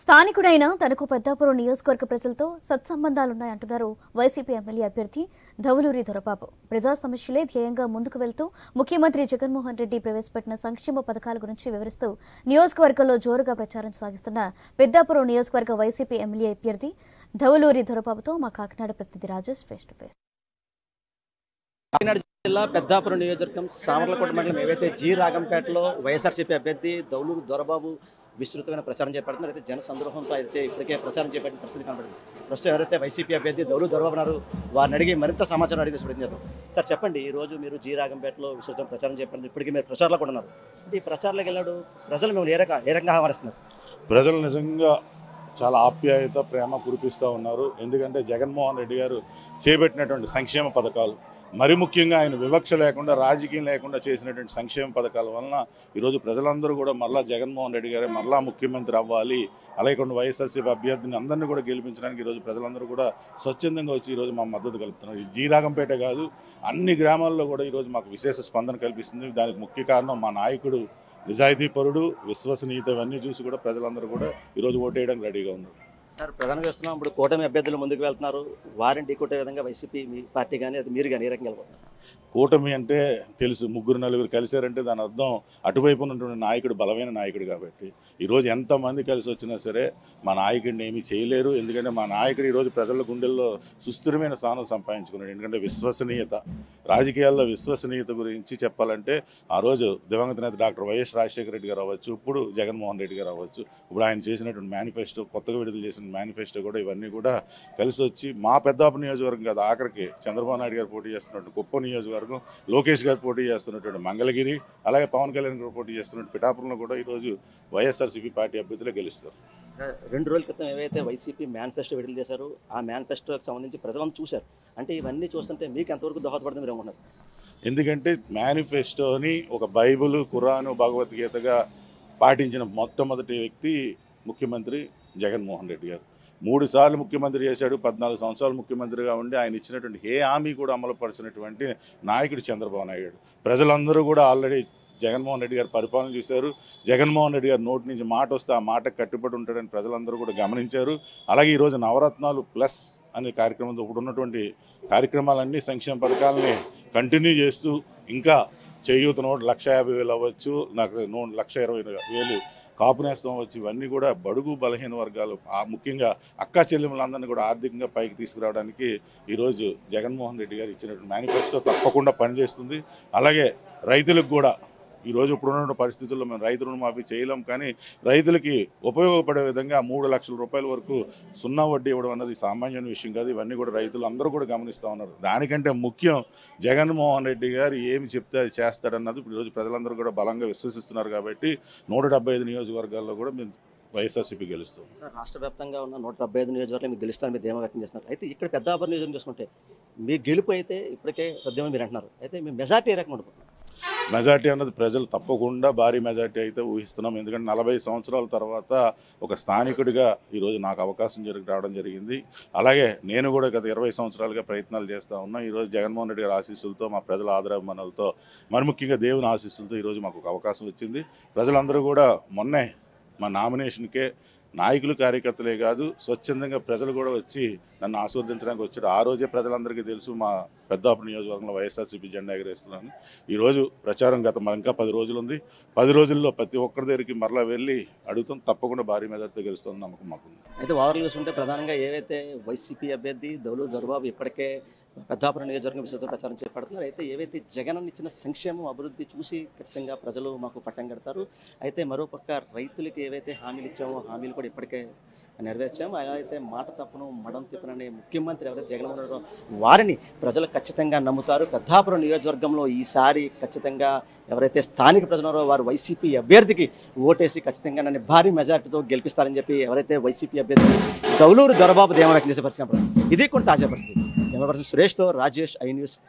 స్థానికుడైన తనకు పెద్దాపురం నియోజకవర్గ ప్రజలతో సత్సంబంధాలున్నాయంటున్నారు వైసీపీ ఎమ్మెల్యే అభ్యర్థి ధవలూరి దొరబాబు. ప్రజా సమస్యలే ధ్యేయంగా ముందుకు వెళ్తూ ముఖ్యమంత్రి జగన్మోహన్ రెడ్డి ప్రవేశపెట్టిన సంక్షేమ పథకాల గురించి వివరిస్తూ నియోజకవర్గంలో జోరుగా ప్రచారం సాగిస్తున్న పెద్దాపురం నియోజకవర్గ వైసీపీ ఎమ్మెల్యే అభ్యర్థి ధవలూరి దొరబాబుతో మా కాకినాడ ప్రతినిధి Rajesh face to face. Kakinada జిల్లా పెద్దాపురం నియోజకవర్గం సామర్లకోట మండలం ఏవైతే జి రాగంపేటలో వైఎస్ఆర్సీపీ అభ్యర్థి ధవలూరి దొరబాబు విస్తృతమైన ప్రచారం చేపడుతున్నారు. అయితే జన సంద్రోహంతో అయితే ఇప్పటికే ప్రచారం చేపట్టిన పరిస్థితి కనబడింది. ప్రస్తుతం ఎవరైతే వైసీపీ అభ్యర్థి ధవలూరి దొరబాబు ఉన్నారు వారిని అడిగి మరింత సమాచారం అడిగి తీసుకుంటారు. సార్ చెప్పండి, ఈ రోజు మీరు జి రాగంపేటలో విస్తృతంగా ప్రచారం చేపడుతుంది. ఇప్పటికీ మీరు ప్రచారంలో కూడా ఉన్నారు. అంటే ఈ ప్రచారంలోకి వెళ్ళాడు ప్రజలు మిమ్మల్ని ఏ రకంగా ఆహ్వానిస్తున్నారు? ప్రజలు నిజంగా చాలా ఆప్యాయత ప్రేమ కురిపిస్తూ ఉన్నారు. ఎందుకంటే జగన్మోహన్ రెడ్డి గారు చేపట్టినటువంటి సంక్షేమ పథకాలు, మరి ముఖ్యంగా ఆయన వివక్ష లేకుండా రాజకీయం లేకుండా చేసినటువంటి సంక్షేమ పథకాల వలన ఈరోజు ప్రజలందరూ కూడా మరలా జగన్మోహన్ రెడ్డి గారే మరలా ముఖ్యమంత్రి అవ్వాలి, అలాగే వైఎస్ఆర్సీపీ అభ్యర్థిని అందరినీ కూడా గెలిపించడానికి ఈరోజు ప్రజలందరూ కూడా స్వచ్ఛందంగా వచ్చి ఈరోజు మా మద్దతు కలుపుతున్నారు. ఇది జి రాగంపేట కాదు, అన్ని గ్రామాల్లో కూడా ఈరోజు మాకు విశేష స్పందన కల్పిస్తుంది. దానికి ముఖ్య కారణం మా నాయకుడు నిజాయితీపరుడు, విశ్వసనీయత, ఇవన్నీ చూసి కూడా ప్రజలందరూ కూడా ఈరోజు ఓటేయడానికి రెడీగా ఉన్నారు. సార్ ప్రధానంగా వస్తున్నాం, ఇప్పుడు కూటమి అభ్యర్థులు ముందుకు వెళ్తున్నారు. వారిని ఢీకొట్టే విధంగా వైసీపీ మీ పార్టీ కానీ అది మీరు కానీ ఏ రకంగా వెళ్ళిపోతున్నారు? కూటమి అంటే తెలుసు, ముగ్గురు నలుగురు కలిశారంటే దాని అర్థం అటువైపు ఉన్నటువంటి నాయకుడు బలమైన నాయకుడు. కాబట్టి ఈరోజు ఎంతమంది కలిసి వచ్చినా సరే మా నాయకుడిని ఏమీ చేయలేరు. ఎందుకంటే మా నాయకుడు ఈరోజు ప్రజల గుండెల్లో సుస్థిరమైన స్థానం సంపాదించుకున్నాడు. ఎందుకంటే విశ్వసనీయత, రాజకీయాల్లో విశ్వసనీయత గురించి చెప్పాలంటే ఆ రోజు దివంగత నేత డాక్టర్ వైఎస్ రాజశేఖర రెడ్డి గారు అవ్వచ్చు, ఇప్పుడు జగన్మోహన్ రెడ్డి గారు అవ్వచ్చు, ఇప్పుడు ఆయన చేసినటువంటి మేనిఫెస్టో, కొత్తగా విడుదల చేసిన మేనిఫెస్టో కూడా ఇవన్నీ కూడా కలిసి వచ్చి మా పెద్దాపురం నియోజకవర్గం కాదు, ఆఖరికి చంద్రబాబు నాయుడు గారు పోటీ చేస్తున్నట్టు కుప్పం నియోజకవర్గం, లోకేష్ గారు పోటీ చేస్తున్నటువంటి మంగళగిరి, అలాగే పవన్ కళ్యాణ్ గారు పోటీ చేస్తున్నట్టు పిఠాపురంలో కూడా ఈరోజు వైఎస్ఆర్సీపీ పార్టీ అభ్యర్థులే గెలుస్తారు. 2 రోజుల క్రితం ఏవైతే వైసీపీ మేనిఫెస్టో విడుదల చేశారో ఆ మేనిఫెస్టోకి సంబంధించి ప్రజలను చూశారు. అంటే ఇవన్నీ చూస్తుంటే మీకు ఎంతవరకు దోహదపడుతుంది మీరు అనుకున్నారు? ఎందుకంటే మేనిఫెస్టోని ఒక బైబిల్, ఖురాను, భగవద్గీతగా పాటించిన మొట్టమొదటి వ్యక్తి ముఖ్యమంత్రి జగన్మోహన్ రెడ్డి గారు. 3 సార్లు ముఖ్యమంత్రి చేశాడు. 14 సంవత్సరాలు ముఖ్యమంత్రిగా ఉండి ఆయన ఇచ్చినటువంటి ఏ హామీ కూడా అమలుపరిచినటువంటి నాయకుడు చంద్రబాబు నాయుడు. ప్రజలందరూ కూడా ఆల్రెడీ జగన్మోహన్ రెడ్డి గారు పరిపాలన చూశారు. జగన్మోహన్ రెడ్డి గారి నోటి నుంచి మాట వస్తే ఆ మాటకు కట్టుబడి ఉంటాడని ప్రజలందరూ కూడా గమనించారు. అలాగే ఈరోజు నవరత్నాలు ప్లస్ అనే కార్యక్రమంతో ఇప్పుడు ఉన్నటువంటి కార్యక్రమాలన్నీ సంక్షేమ పథకాలని కంటిన్యూ చేస్తూ ఇంకా చేయూత నోటు 1,50,000 అవ్వచ్చు, నాకు 1,20,000 కాపు నేస్తం అవ్వచ్చు, ఇవన్నీ కూడా బడుగు బలహీన వర్గాలు, ముఖ్యంగా అక్కా చెల్లెములందరినీ కూడా ఆర్థికంగా పైకి తీసుకురావడానికి ఈరోజు జగన్మోహన్ రెడ్డి గారు ఇచ్చినటువంటి మేనిఫెస్టో తప్పకుండా పనిచేస్తుంది. అలాగే రైతులకు కూడా ఈరోజు ఇప్పుడున్న పరిస్థితుల్లో మేము రైతు రుణమాఫీ చేయలేం, కానీ రైతులకి ఉపయోగపడే విధంగా 3 లక్షల రూపాయల వరకు సున్నా వడ్డీ ఇవ్వడం అన్నది సామాన్యమైన విషయం కాదు. ఇవన్నీ కూడా రైతులు అందరూ కూడా గమనిస్తూ ఉన్నారు. దానికంటే ముఖ్యం జగన్మోహన్ రెడ్డి గారు ఏమి చెప్తే అది చేస్తాడన్నది ఇప్పుడు ఈరోజు ప్రజలందరూ కూడా బలంగా విశ్వసిస్తున్నారు. కాబట్టి 175 నియోజకవర్గాల్లో కూడా మేము వైఎస్ఆర్సీపీ గెలుస్తాం. సార్ రాష్ట్ర వ్యాప్తంగా ఉన్న 175 నియోజకవర్గాలు మీకు గెలుస్తారని మీరు ధీమా వ్యక్తం చేస్తున్నారు. అయితే ఇక్కడ పెద్దాపురం నియోజకవర్గం చూసుకుంటే మీ గెలుపు అయితే ఇప్పటికే సద్యమని మీరు అంటున్నారు. అయితే మీ మెజార్టీ ఏ రకంగా ఉంటుంది? మెజార్టీ అన్నది ప్రజలు తప్పకుండా భారీ మెజార్టీ అయితే ఊహిస్తున్నాం. ఎందుకంటే 40 సంవత్సరాల తర్వాత ఒక స్థానికుడిగా ఈరోజు నాకు అవకాశం రావడం జరిగింది. అలాగే నేను కూడా గత 20 సంవత్సరాలుగా ప్రయత్నాలు చేస్తూ ఉన్నా. ఈరోజు జగన్మోహన్ రెడ్డి గారి ఆశీస్సులతో, మా ప్రజల ఆదరాభిమానాలతో, మరి ముఖ్యంగా దేవుని ఆశీస్సులతో ఈరోజు మాకు ఒక అవకాశం వచ్చింది. ప్రజలందరూ కూడా మొన్నే మా నామినేషన్కే నాయకులు, కార్యకర్తలే కాదు స్వచ్ఛందంగా ప్రజలు కూడా వచ్చి నన్ను ఆస్వాదించడానికి వచ్చారు. ఆ రోజే ప్రజలందరికీ తెలుసు మా పెద్దాపురం నియోజకవర్గంలో వైఎస్ఆర్సీపీ జెండా ఎగరేస్తున్నాను. ఈరోజు ప్రచారం ఇంకా 10 రోజులు ఉంది. 10 రోజుల్లో ప్రతి ఒక్కరి దగ్గరికి మరలా వెళ్ళి అడుగుతాం. తప్పకుండా భారీ మెజార్టీతో గెలుస్తున్న నమ్మకం మాకుంది. అయితే ఓవర్లు చూస్తుంటే ప్రధానంగా ఏవైతే వైసీపీ అభ్యర్థి ధవలూరి దొరబాబు ఇప్పటికే పెద్దాపురం నియోజకవర్గం విస్తృత ప్రచారం చేపడుతున్నారు. అయితే ఏవైతే జగన్ ఇచ్చిన సంక్షేమం, అభివృద్ధి చూసి ఖచ్చితంగా ప్రజలు మాకు పట్టం కడతారు. అయితే మరోపక్క రైతులకి ఏవైతే హామీలు ఇచ్చామో హామీలు కూడా ఇప్పటికే నెరవేర్చాము. అయితే మాట తప్పును మడం తిప్పననే ముఖ్యమంత్రి ఎవరైతే జగన్మోహన్ రెడ్డి వారిని ప్రజలు ఖచ్చితంగా నమ్ముతారు. పెద్దాపురం నియోజకవర్గంలో ఈసారి ఖచ్చితంగా ఎవరైతే స్థానిక ప్రజలు వారు వైసీపీ అభ్యర్థికి ఓటేసి ఖచ్చితంగా నన్ను భారీ మెజార్టీతో గెలిపిస్తారని చెప్పి ఎవరైతే వైసీపీ అభ్యర్థి ధవలూరి దొరబాబు ధీమా వ్యక్తం చేసే పరిస్థితి. ఇది కూడా తాజా పరిస్థితి. కెమెరా పర్సన్ సురేష్తో రాజేష్, ఐ న్యూస్.